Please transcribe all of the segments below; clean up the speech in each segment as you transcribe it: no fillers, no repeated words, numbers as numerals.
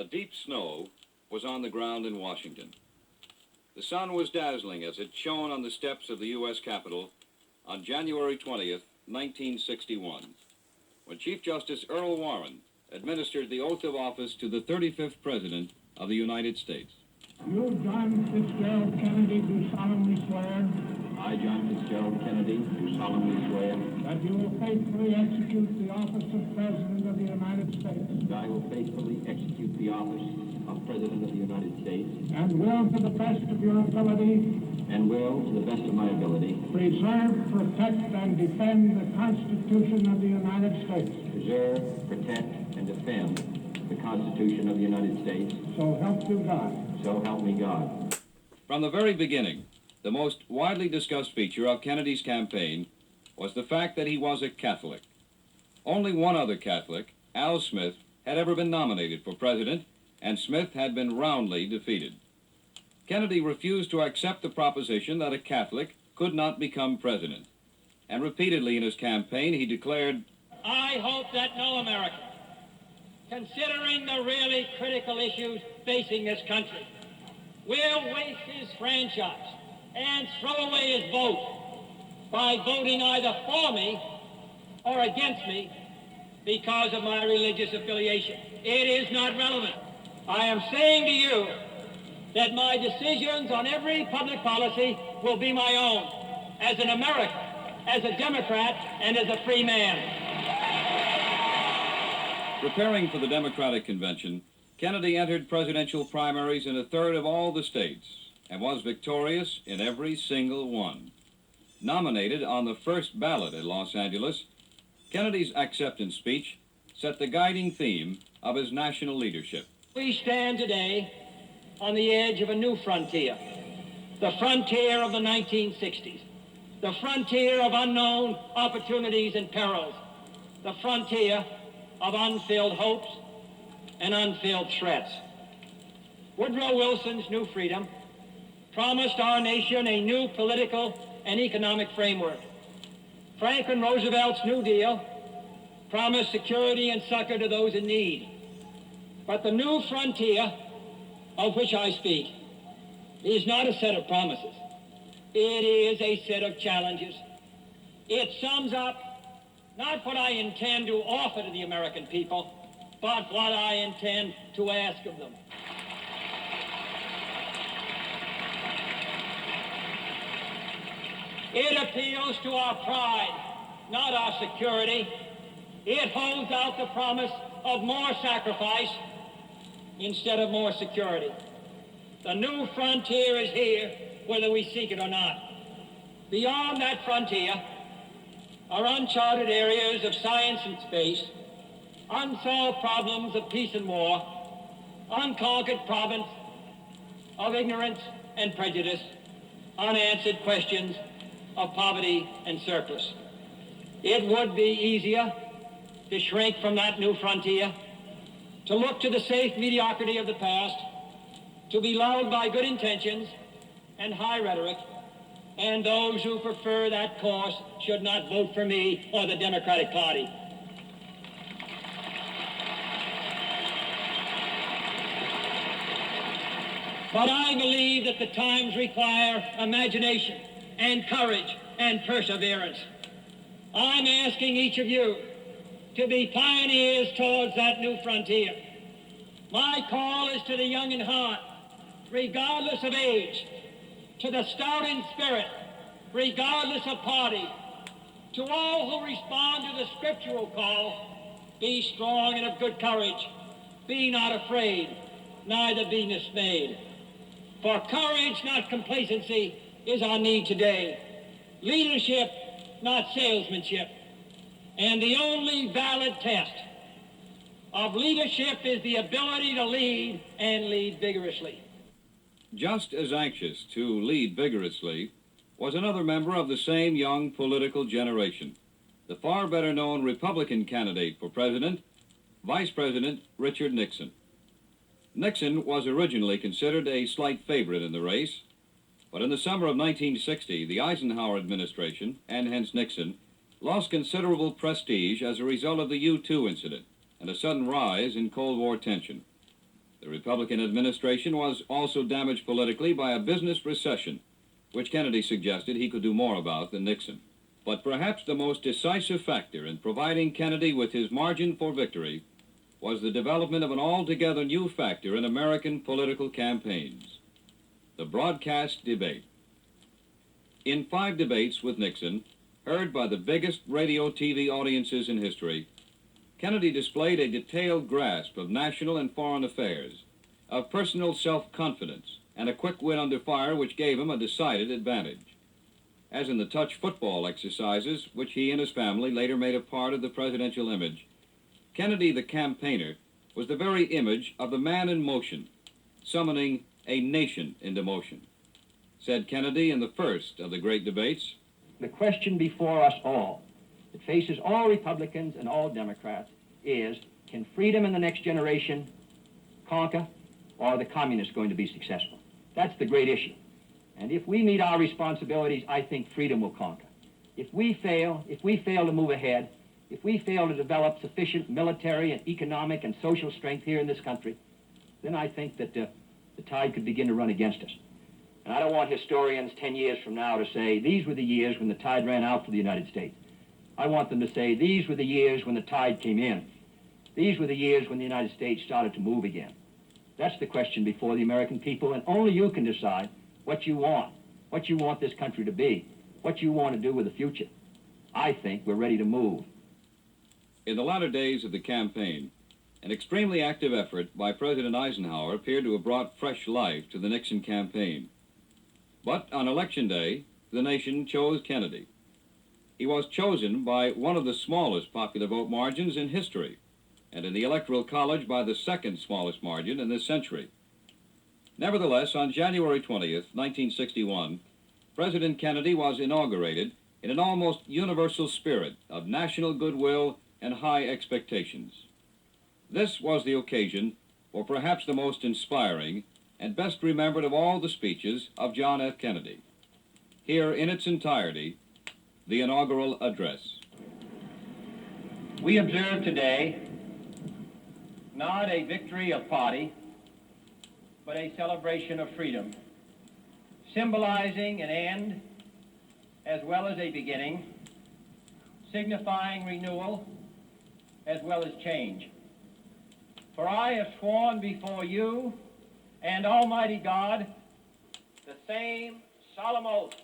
A deep snow was on the ground in Washington. The sun was dazzling as it shone on the steps of the U.S. Capitol on January 20th, 1961, when Chief Justice Earl Warren administered the oath of office to the 35th President of the United States. You, John Fitzgerald Kennedy, do solemnly swear. I, John Fitzgerald Kennedy, do solemnly swear that you will faithfully execute the office of President of the United States. that I will faithfully execute the office of President of the United States And will, to the best of your ability, and will, to the best of my ability, preserve, protect, and defend the Constitution of the United States. preserve, protect, and defend the Constitution of the United States. So help you God. So help me God. From the very beginning, the most widely discussed feature of Kennedy's campaign was the fact that he was a Catholic. Only one other Catholic, Al Smith, had ever been nominated for president, and Smith had been roundly defeated. Kennedy refused to accept the proposition that a Catholic could not become president. And repeatedly in his campaign, he declared, I hope that no American, considering the really critical issues facing this country, will waste his franchise and throw away his vote by voting either for me or against me because of my religious affiliation. It is not relevant. I am saying to you that my decisions on every public policy will be my own as an American, as a Democrat, and as a free man. Preparing for the Democratic Convention, Kennedy entered presidential primaries in a third of all the states and was victorious in every single one. Nominated on the first ballot in Los Angeles, Kennedy's acceptance speech set the guiding theme of his national leadership. We stand today on the edge of a new frontier, the frontier of the 1960s, the frontier of unknown opportunities and perils, the frontier of unfilled hopes and unfilled threats. Woodrow Wilson's New Freedom promised our nation a new political and economic framework. Franklin Roosevelt's New Deal promised security and succor to those in need. But the new frontier of which I speak is not a set of promises. It is a set of challenges. It sums up not what I intend to offer to the American people, but what I intend to ask of them. It appeals to our pride, not our security. It holds out the promise of more sacrifice instead of more security. The new frontier is here, whether we seek it or not. Beyond that frontier are uncharted areas of science and space, unsolved problems of peace and war, unconquered province of ignorance and prejudice, unanswered questions of poverty and surplus. It would be easier to shrink from that new frontier, to look to the safe mediocrity of the past, to be lulled by good intentions and high rhetoric, and those who prefer that course should not vote for me or the Democratic Party. But I believe that the times require imagination and courage and perseverance. I'm asking each of you to be pioneers towards that new frontier. My call is to the young in heart, regardless of age, to the stout in spirit, regardless of party, to all who respond to the scriptural call, be strong and of good courage, be not afraid, neither be dismayed. For courage, not complacency, is our need today. Leadership, not salesmanship. And the only valid test of leadership is the ability to lead and lead vigorously. Just as anxious to lead vigorously was another member of the same young political generation, the far better known Republican candidate for president, Vice President Richard Nixon. Nixon was originally considered a slight favorite in the race, but in the summer of 1960, the Eisenhower administration, and hence Nixon, lost considerable prestige as a result of the U-2 incident and a sudden rise in Cold War tension. The Republican administration was also damaged politically by a business recession, which Kennedy suggested he could do more about than Nixon. But perhaps the most decisive factor in providing Kennedy with his margin for victory was the development of an altogether new factor in American political campaigns: the broadcast debate. In 5 debates with Nixon, heard by the biggest radio TV audiences in history, Kennedy displayed a detailed grasp of national and foreign affairs, of personal self-confidence, and a quick wit under fire which gave him a decided advantage. As in the touch football exercises, which he and his family later made a part of the presidential image, Kennedy the campaigner was the very image of the man in motion, summoning a nation into motion. Said Kennedy in the first of the great debates, "The question before us all, that faces all Republicans and all Democrats, is, can freedom in the next generation conquer, or are the communists going to be successful?" That's the great issue. And if we meet our responsibilities, I think freedom will conquer. If we fail to move ahead, if we fail to develop sufficient military and economic and social strength here in this country, then I think that the tide could begin to run against us. And I don't want historians 10 years from now to say, these were the years when the tide ran out for the United States. I want them to say, these were the years when the tide came in. These were the years when the United States started to move again. That's the question before the American people, and only you can decide what you want this country to be, what you want to do with the future. I think we're ready to move. In the latter days of the campaign, an extremely active effort by President Eisenhower appeared to have brought fresh life to the Nixon campaign. But on Election Day, the nation chose Kennedy. He was chosen by one of the smallest popular vote margins in history, and in the Electoral College by the second smallest margin in this century. Nevertheless, on January 20th, 1961, President Kennedy was inaugurated in an almost universal spirit of national goodwill and high expectations. This was the occasion for perhaps the most inspiring and best remembered of all the speeches of John F. Kennedy. Here in its entirety, the inaugural address. We observe today not a victory of party, but a celebration of freedom, symbolizing an end as well as a beginning, signifying renewal as well as change. For I have sworn before you and Almighty God the same solemn oath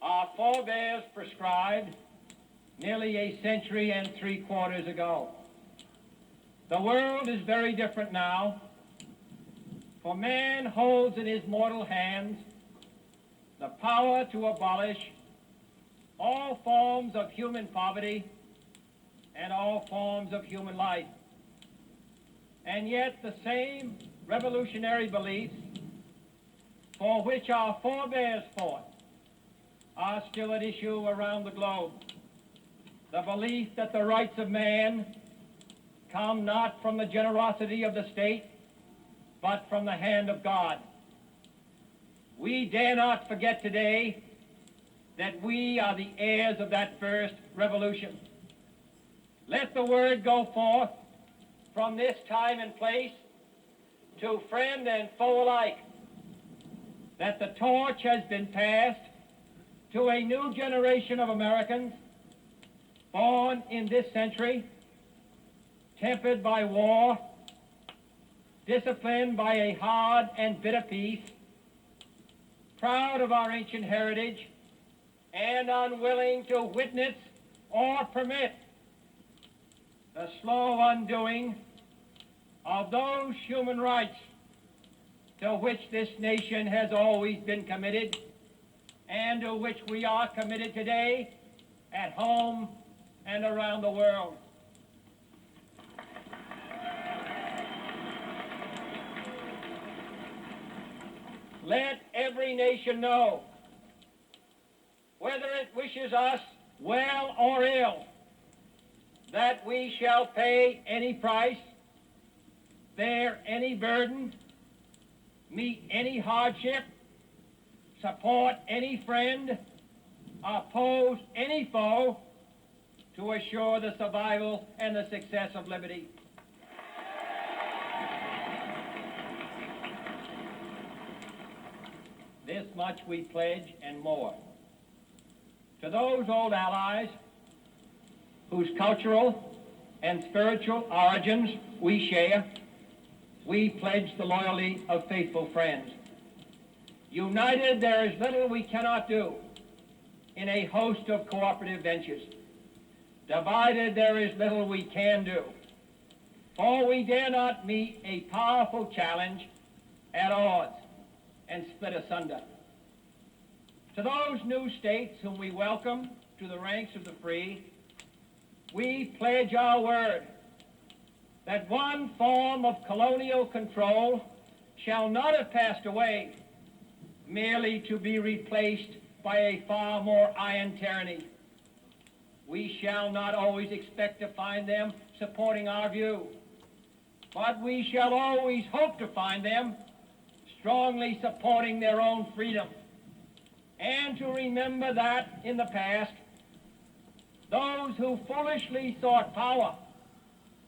our forebears prescribed nearly a century and 3/4 ago. The world is very different now, for man holds in his mortal hands the power to abolish all forms of human poverty and all forms of human life. And yet the same revolutionary beliefs for which our forebears fought are still at issue around the globe. The belief that the rights of man come not from the generosity of the state, but from the hand of God. We dare not forget today that we are the heirs of that first revolution. Let the word go forth from this time and place to friend and foe alike that the torch has been passed to a new generation of Americans born in this century, tempered by war, disciplined by a hard and bitter peace, proud of our ancient heritage, and unwilling to witness or permit the slow undoing of those human rights to which this nation has always been committed and to which we are committed today at home and around the world. Let every nation know, whether it wishes us well or ill, that we shall pay any price, bear any burden, meet any hardship, support any friend, oppose any foe to assure the survival and the success of liberty. This much we pledge and more. To those old allies whose cultural and spiritual origins we share, we pledge the loyalty of faithful friends. United, there is little we cannot do in a host of cooperative ventures. Divided, there is little we can do, for we dare not meet a powerful challenge at odds and split asunder. To those new states whom we welcome to the ranks of the free, we pledge our word that one form of colonial control shall not have passed away, merely to be replaced by a far more iron tyranny. We shall not always expect to find them supporting our view, but we shall always hope to find them strongly supporting their own freedom, and to remember that in the past, those who foolishly sought power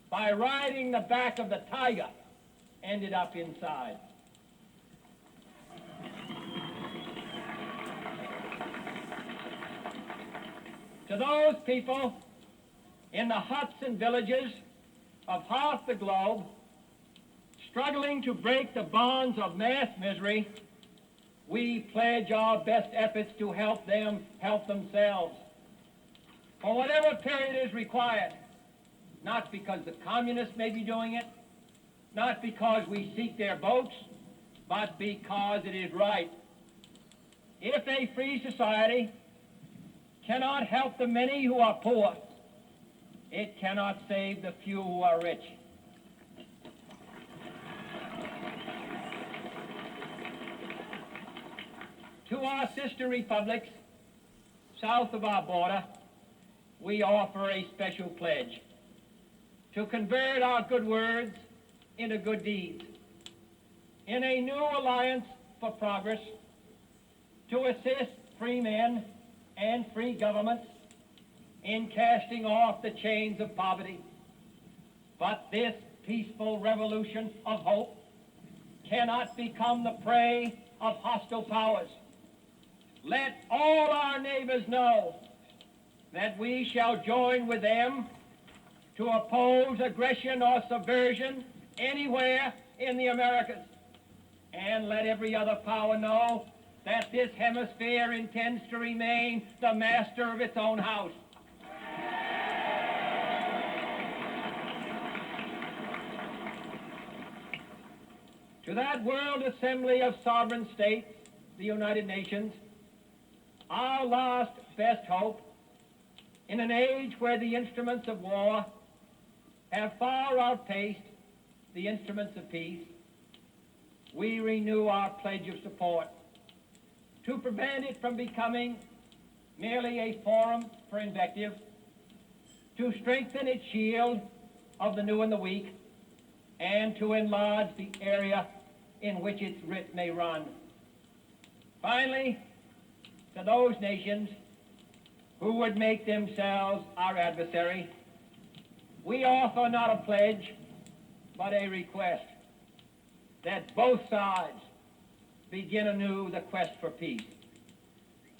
by riding the back of the tiger ended up inside. To those people in the huts and villages of half the globe struggling to break the bonds of mass misery, we pledge our best efforts to help them help themselves for whatever period is required, not because the communists may be doing it, not because we seek their votes, but because it is right. If a free society cannot help the many who are poor, it cannot save the few who are rich. To our sister republics south of our border, we offer a special pledge to convert our good words into good deeds, in a new alliance for progress, to assist free men and free governments in casting off the chains of poverty. But this peaceful revolution of hope cannot become the prey of hostile powers. Let all our neighbors know that we shall join with them to oppose aggression or subversion anywhere in the Americas. And let every other power know that this hemisphere intends to remain the master of its own house. To that World Assembly of Sovereign States, the United Nations, our last best hope, in an age where the instruments of war have far outpaced the instruments of peace, we renew our pledge of support to prevent it from becoming merely a forum for invective, to strengthen its shield of the new and the weak, and to enlarge the area in which its writ may run. Finally, to those nations who would make themselves our adversary, we offer not a pledge, but a request that both sides begin anew the quest for peace.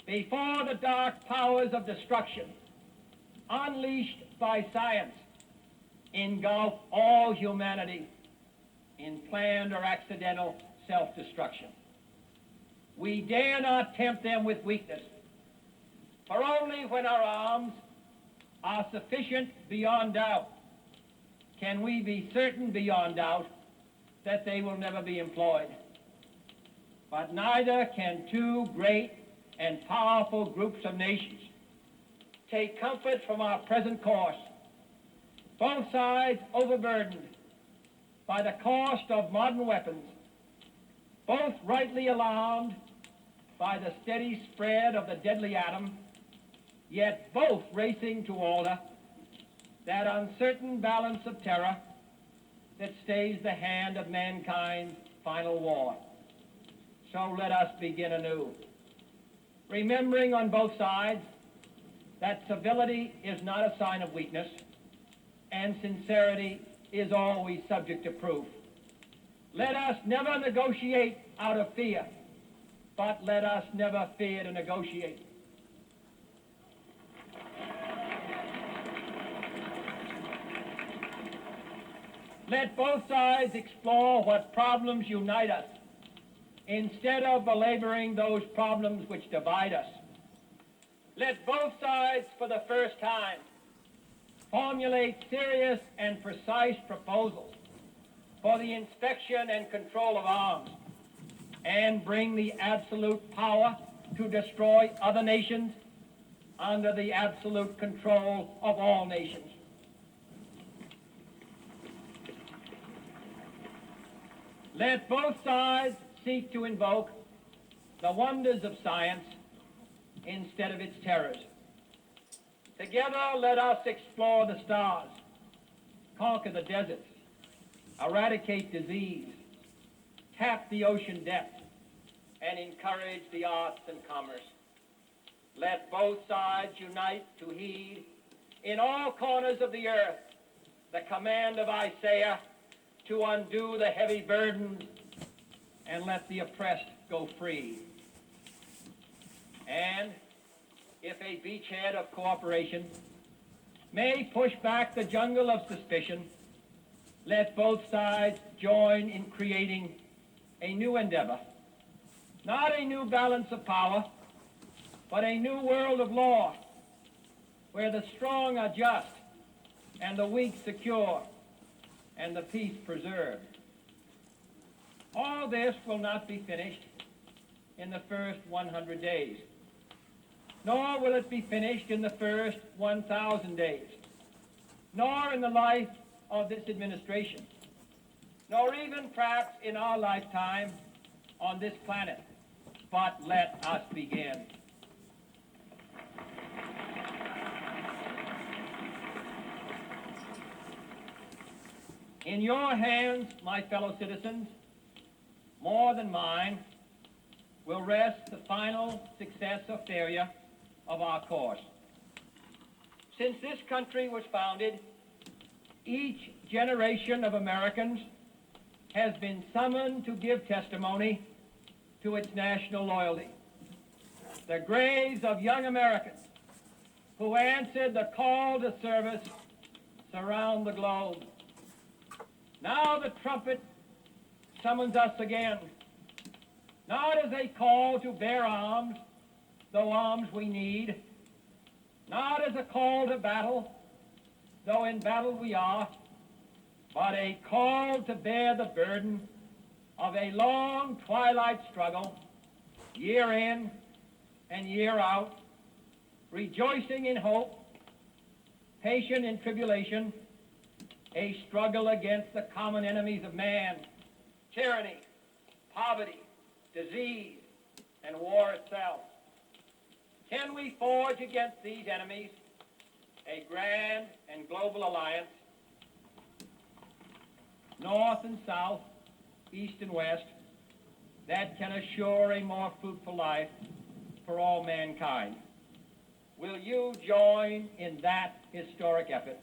Before the dark powers of destruction, unleashed by science, engulf all humanity in planned or accidental self-destruction. We dare not tempt them with weakness, for only when our arms are sufficient beyond doubt can we be certain beyond doubt that they will never be employed. But neither can two great and powerful groups of nations take comfort from our present course, both sides overburdened by the cost of modern weapons, both rightly alarmed by the steady spread of the deadly atom, yet both racing to alter that uncertain balance of terror that stays the hand of mankind's final war. So let us begin anew, remembering on both sides that civility is not a sign of weakness, and sincerity is always subject to proof. Let us never negotiate out of fear, but let us never fear to negotiate. Let both sides explore what problems unite us, instead of belaboring those problems which divide us. Let both sides, for the first time, formulate serious and precise proposals for the inspection and control of arms, and bring the absolute power to destroy other nations under the absolute control of all nations. Let both sides seek to invoke the wonders of science instead of its terrors. Together, let us explore the stars, conquer the deserts, eradicate disease, tap the ocean depths, and encourage the arts and commerce. Let both sides unite to heed in all corners of the earth the command of Isaiah to undo the heavy burdens and let the oppressed go free. And if a beachhead of cooperation may push back the jungle of suspicion, let both sides join in creating a new endeavor, not a new balance of power, but a new world of law, where the strong are just and the weak secure and the peace preserved. All this will not be finished in the first 100 days, nor will it be finished in the first 1,000 days, nor in the life of this administration, nor even perhaps in our lifetime on this planet. But let us begin. In your hands, my fellow citizens, more than mine, will rest the final success or failure of our course. Since this country was founded, each generation of Americans has been summoned to give testimony to its national loyalty. The graves of young Americans who answered the call to service surround the globe. Now the trumpet summons us again, not as a call to bear arms, though arms we need, not as a call to battle, though in battle we are, but a call to bear the burden of a long twilight struggle, year in and year out, rejoicing in hope, patient in tribulation, a struggle against the common enemies of man, tyranny, poverty, disease, and war itself. Can we forge against these enemies a grand and global alliance, north and south, east and west, that can assure a more fruitful life for all mankind? Will you join in that historic effort?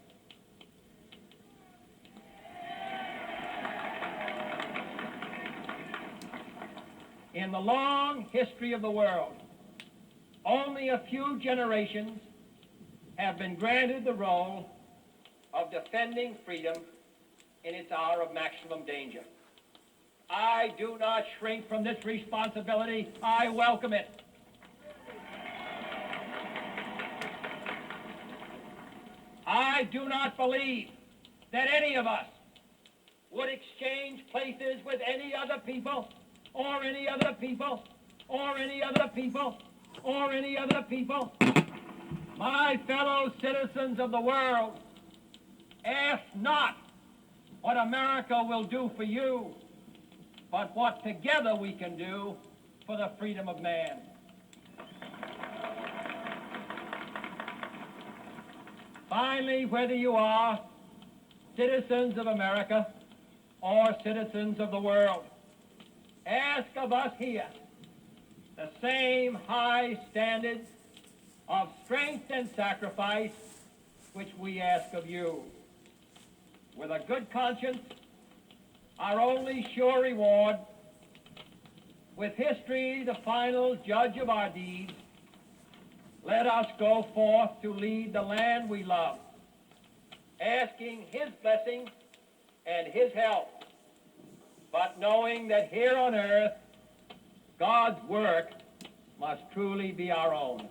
In the long history of the world, only a few generations have been granted the role of defending freedom in its hour of maximum danger. I do not shrink from this responsibility. I welcome it. I do not believe that any of us would exchange places with any other people, or any other people, or any other people, or any other people. My fellow citizens of the world, ask not what America will do for you, but what together we can do for the freedom of man. Finally, whether you are citizens of America or citizens of the world, ask of us here the same high standards of strength and sacrifice which we ask of you. With a good conscience, our only sure reward With history the final judge of our deeds, let us go forth to lead the land we love, asking his blessing and his help, but knowing that here on earth, God's work must truly be our own.